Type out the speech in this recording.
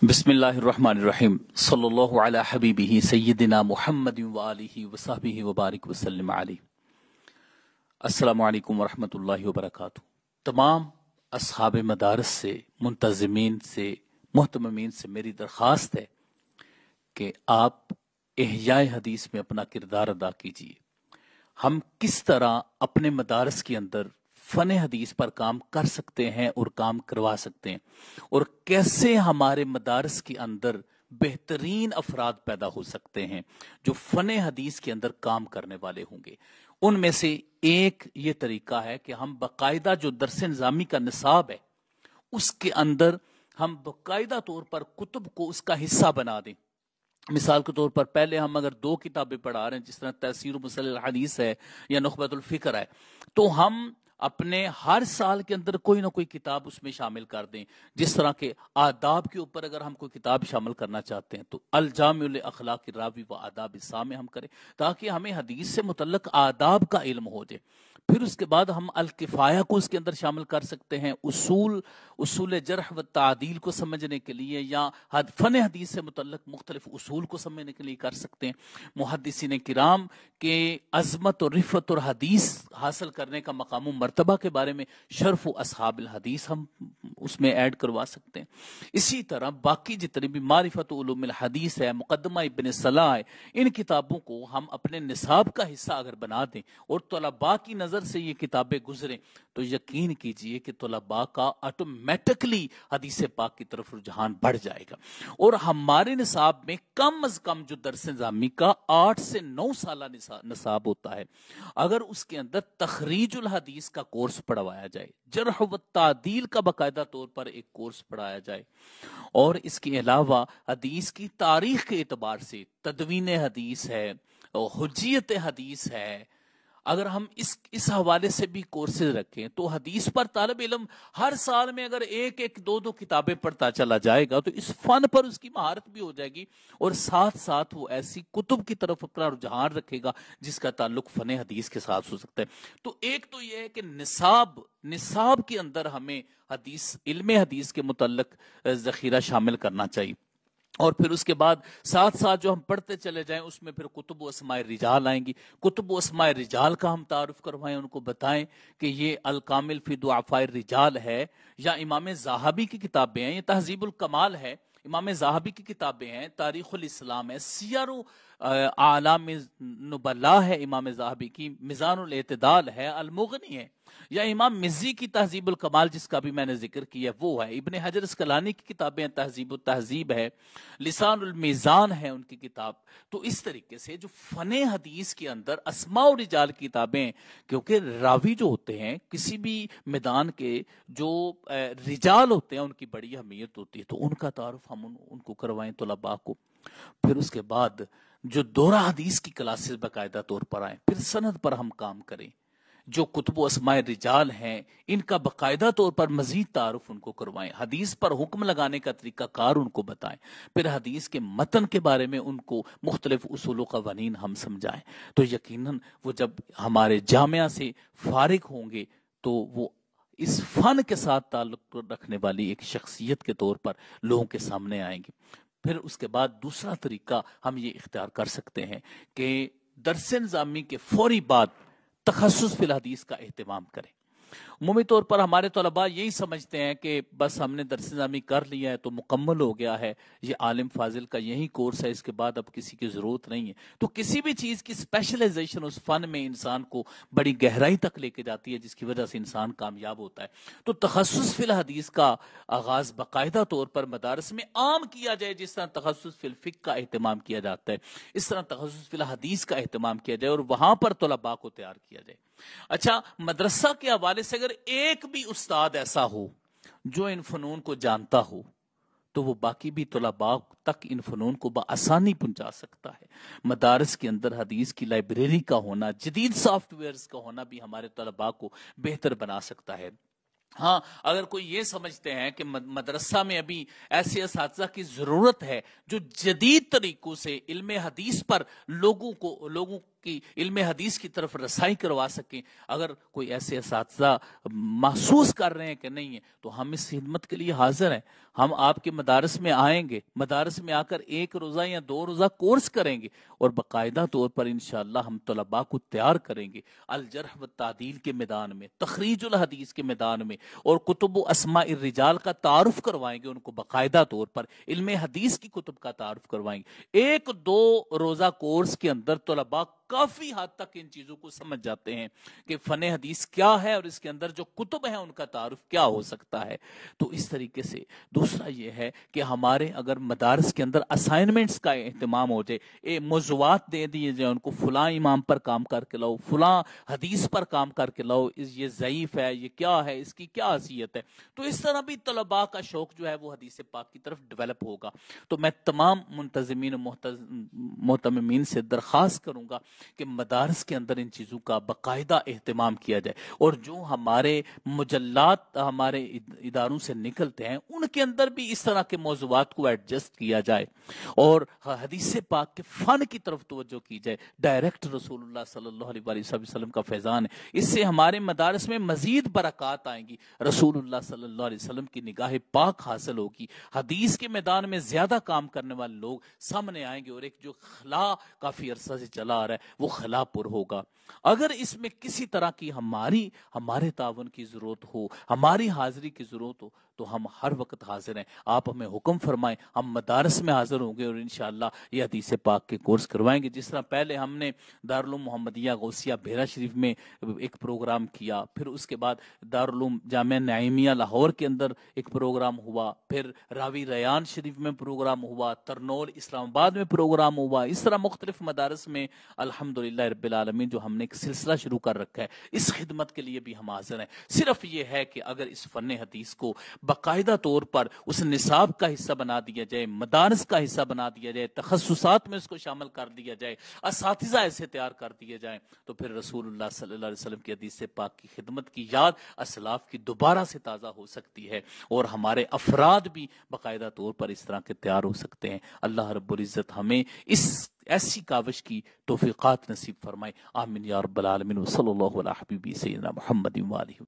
बिस्मिल्लाहिर्रहमानिर्रहीम सल्लल्लाहु अला हबीबिही सय्यदिना मुहम्मदिन व आलिहि व सहबिही व बारिक वसल्लम अलैहि। अस्सलामु अलैकुम व रहमतुल्लाहि व बरकातुहू। तमाम अस्हाब मदारस से, मुंतज़िमीन से, मुहतमिमीन से मेरी दरख्वास्त है कि आप इहयाए हदीस में अपना किरदार अदा कीजिए। हम किस तरह अपने मदारस के अंदर फन हदीस पर काम कर सकते हैं और काम करवा सकते हैं, और कैसे हमारे मदारस के अंदर बेहतरीन अफराद पैदा हो सकते हैं जो फन हदीस के अंदर काम करने वाले होंगे। उनमें से एक ये तरीका है कि हम बाकायदा जो दरस निज़ामी का निसाब है उसके अंदर हम बाकायदा तौर पर कुतुब को उसका हिस्सा बना दें। मिसाल के तौर पर पहले हम अगर 2 किताबें पढ़ा रहे हैं, जिस तरह तफसीर मुसल्लल हदीस है या नुखबतुल फिक्र है, तो हम अपने हर साल के अंदर कोई ना कोई किताब उसमें शामिल कर दें। जिस तरह के आदाब के ऊपर अगर हम कोई किताब शामिल करना चाहते हैं तो अल जामिउल अखलाक रावी व आदाब सामे हम करें, ताकि हमें हदीस से मुतल्लक आदाब का इल्म हो जाए। फिर उसके बाद हम अल किफ़ाया को उसके अंदर शामिल कर सकते हैं, उसूल जरह व तादील को समझने के लिए, या फन हदीस से मुतल्लक मुख्तलिफ उसूल को समझने के लिए कर सकते हैं। मुहद्दिसीन किराम के अज़मत और रिफ़त और हदीस हासिल करने का मकाम मर्तबा के बारे में शर्फ व अस्हाबिल हदीस हम उसमें ऐड करवा सकते हैं। इसी तरह बाकी जितनी भी मारिफत उलूमुल हदीस है, मुक़द्दमा इब्न सलाह है, इन किताबों को हम अपने निसाब का हिस्सा अगर बना दें और तलबा की नज़र से ये किताबें गुजरें, तो यकीन कीजिए कि तलबा का ऑटोमेटिकली हदीस पाक की तरफ रुझान बढ़ जाएगा। और हमारे निसाब में कम अज कम जो दरस निज़ामी का 8 से 9 साल निसाब होता है, अगर उसके अंदर तखरीजुल हदीस का कोर्स पढ़वाया जाए, जरह व तादील का बाकायदा तौर पर एक कोर्स पढ़ाया जाए, और इसके अलावा हदीस की तारीख के एतबार से तदवीन हदीस है और हुज्जियत हदीस है, अगर हम इस हवाले से भी कोर्सेज रखें, तो हदीस पर तालिब इल्म हर साल में अगर एक एक दो दो किताबें पढ़ता चला जाएगा तो इस फन पर उसकी महारत भी हो जाएगी, और साथ साथ वो ऐसी कुतुब की तरफ अपना रुझान रखेगा जिसका ताल्लुक फन हदीस के साथ हो सकता है। तो एक तो यह है कि निसाब के अंदर हमें हदीस, इल्म हदीस के मुतल्लक ज़ख़ीरा शामिल करना चाहिए। और फिर उसके बाद साथ साथ जो हम पढ़ते चले जाएं उसमें फिर कुतुब व अस्माए रिजाल आएंगी। कुतुब व अस्माए रिजाल का हम तारुफ करवाएं, उनको बताएं कि ये अल कामिल फी दुआफाए रिजाल है, या इमाम ज़हाबी की किताबें हैं, ये तहजीबुल कमाल है, इमाम ज़हाबी की किताबें हैं, तारीख़ुल इस्लाम है, सियर आलाम नुबला है इमाम ज़हाबी की, मिज़ानुल एतदाल है, अल मुग़नी है, या इमाम मिज़्ज़ी की तहजीबुल कमाल जिसका भी मैंने जिक्र किया वो है, इब्ने हजर अस्क़लानी की किताबें तहजीबुत तहजीब है, लिसानुल मीज़ान है उनकी किताब। तो इस तरीके से जो फ़ने हदीस के अंदर अस्मा और रिजाल की किताबें, क्योंकि रावी जो होते हैं किसी भी मैदान के, जो रिजाल होते हैं उनकी बड़ी अहमियत होती है, तो उनका तारुफ हम उनको करवाएं तलबा को। फिर उसके बाद जो दोरा हदीस की क्लासेस बाकायदा तौर पर आए, फिर सनद पर हम काम करें, जो कुतुब अस्माए रिजाल हैं इनका बाकायदा तौर पर मजीद तारुफ उनको करवाएं, हदीस पर हुक्म लगाने का तरीका कार उनको बताएं, फिर हदीस के मतन के बारे में उनको मुख्तलिफ उसूल क़वानीन हम समझाएं। तो यकीनन वो जब हमारे जामिया से फारिग होंगे तो वो इस फन के साथ ताल्लुक रखने वाली एक शख्सियत के तौर पर लोगों के सामने आएंगे। फिर उसके बाद दूसरा तरीका हम ये इख्तियार कर सकते हैं कि दरस निज़ामी के फौरी बाद तखस्सुस फिल हदीस का एहतमाम करें। उमूमी तौर पर हमारे तलबा यही समझते हैं कि बस हमने दरस निज़ामी कर लिया है तो मुकम्मल हो गया है, ये आलिम फाजिल का यही कोर्स है, इसके बाद अब किसी की ज़रूरत नहीं है। तो किसी भी चीज़ की स्पेशलाइजेशन उस फन में इंसान को बड़ी गहराई तक लेके जाती है, जिसकी वजह से इंसान कामयाब होता है। तो तखस्सुस फिल हदीस का आगाज़ बाकायदा तौर पर मदारस में आम किया जाए, जिस तरह तखस्सुस फिल फ़िक़्ह का एहतमाम किया जाता है, इस तरह तखस्सुस फिल हदीस का एहतमाम किया जाए और वहां पर तलबा को तैयार किया जाए। अच्छा, मदरसा के हवाले से अगर एक भी उस्ताद ऐसा हो जो इन फनून को जानता हो, तो वो बाकी भी तलबा तक इन फनून को बआसानी पहुंचा सकता है। मदारस के अंदर हदीस की लाइब्रेरी का होना, जदीद सॉफ्टवेयर्स का होना भी हमारे तलबा को बेहतर बना सकता है। हाँ, अगर कोई ये समझते हैं कि मदरसा में अभी ऐसे असातिज़ा की जरूरत है जो जदीद तरीकों से इल्म हदीस पर लोगों کی علم حدیث کی طرف رسائی کروا سکیں. اگر کوئی ایسے اساتذہ محسوس کر رہے ہیں کہ نہیں ہے تو ہم اس خدمت کے لیے حاضر ہیں. ہم آپ کے مدارس میں آئیں گے, مدارس میں آ کر 1 روزہ یا 2 روزہ کورس کریں گے اور باقاعدہ طور پر انشاءاللہ ہم طلباء کو تیار کریں گے الجرح و تعدیل کے میدان میں, تخریج الحدیث کے میدان میں, اور کتب و اسماء الرجال کا تعارف کروائیں گے ان کو باقاعدہ طور پر, علم حدیث کی کتب کا تعارف کروائیں گے. 1-2 روزہ کورس کے اندر طلباء کافی حد تک ان چیزوں کو سمجھ جاتے ہیں کہ فن حدیث کیا ہے اور اس کے اندر جو کتب ہیں ان کا تعارف کیا ہو سکتا ہے. تو اس طریقے سے دوسرا یہ ہے کہ ہمارے اگر مدارس کے اندر اسائنمنٹس کا اہتمام ہو جائے, موضوعات دے دیے جائیں ان کو, فلاں امام پر کام کر کے لاؤ, فلاں حدیث پر کام کر کے لاؤ, یہ ضعیف ہے, یہ کیا ہے, اس کی کیا حیثیت ہے, تو اس طرح بھی طلباء کا شوق جو ہے وہ حدیث پاک کی طرف ڈیولپ ہوگا. تو میں تمام منتظمین و محتممین سے درخواست کروں گا کہ مدارس کے اندر ان چیزوں کا باقاعدہ اہتمام کیا جائے, اور جو ہمارے مجلات ہمارے اداروں سے نکلتے ہیں ان کے اندر بھی اس طرح کے موضوعات کو ایڈجسٹ کیا جائے اور حدیث پاک کے فن کی طرف توجہ کی جائے. ڈائریکٹ رسول اللہ صلی اللہ علیہ وسلم کا فیضان ہے, اس سے ہمارے مدارس میں مزید برکات آئیں گی, رسول اللہ صلی اللہ علیہ وسلم کی نگاہ پاک حاصل ہوگی, حدیث کے میدان میں زیادہ کام کرنے والے لوگ سامنے آئیں گے, اور ایک جو خلا کافی عرصہ سے چلا آ رہا ہے وہ خلا پر ہوگا. اگر اس میں کسی طرح کی ہمارے تعاون کی ضرورت ہو, ہماری حاضری کی ضرورت ہو, تو ہم ہر وقت حاضر ہیں. آپ ہمیں حکم فرمائیں, ہم مدارس میں حاضر ہوں گے اور انشاءاللہ یہ حدیث پاک کے کورس کروائیں گے. جس طرح پہلے ہم نے دارالعلوم محمدیہ غوثیہ بھیرا شریف میں ایک پروگرام کیا, پھر اس کے بعد دارالعلوم جامعہ نعیمیہ لاہور کے اندر ایک پروگرام ہوا, پھر راوی ریان شریف میں پروگرام ہوا, ترنول اسلام آباد میں پروگرام ہوا. اس طرح مختلف مدارس میں الحمدللہ رب العالمین جو ہم نے ایک سلسلہ شروع کر رکھا ہے, اس خدمت کے لیے بھی ہم حاضر ہیں. صرف یہ ہے کہ اگر اس فن حدیث کو باقاعدہ طور پر اس نصاب کا حصہ بنا دیا جائے, مدارس کا حصہ بنا دیا جائے, تخصصات میں اس کو شامل کر دیا جائے, اساتذہ ایسے تیار کر دیے جائیں, تو پھر رسول اللہ صلی اللہ علیہ وسلم کی حدیث پاک کی خدمت کی یاد اسلاف کی دوبارہ سے تازہ ہو سکتی ہے, اور ہمارے افراد بھی باقاعدہ طور پر اس طرح کے تیار ہو سکتے ہیں. اللہ رب العزت ہمیں اس ایسی کاوش کی توفیقات نصیب فرمائے. آمین یا رب العالمین. صلی اللہ علیہ حبیبی سیدنا محمد و آلہ.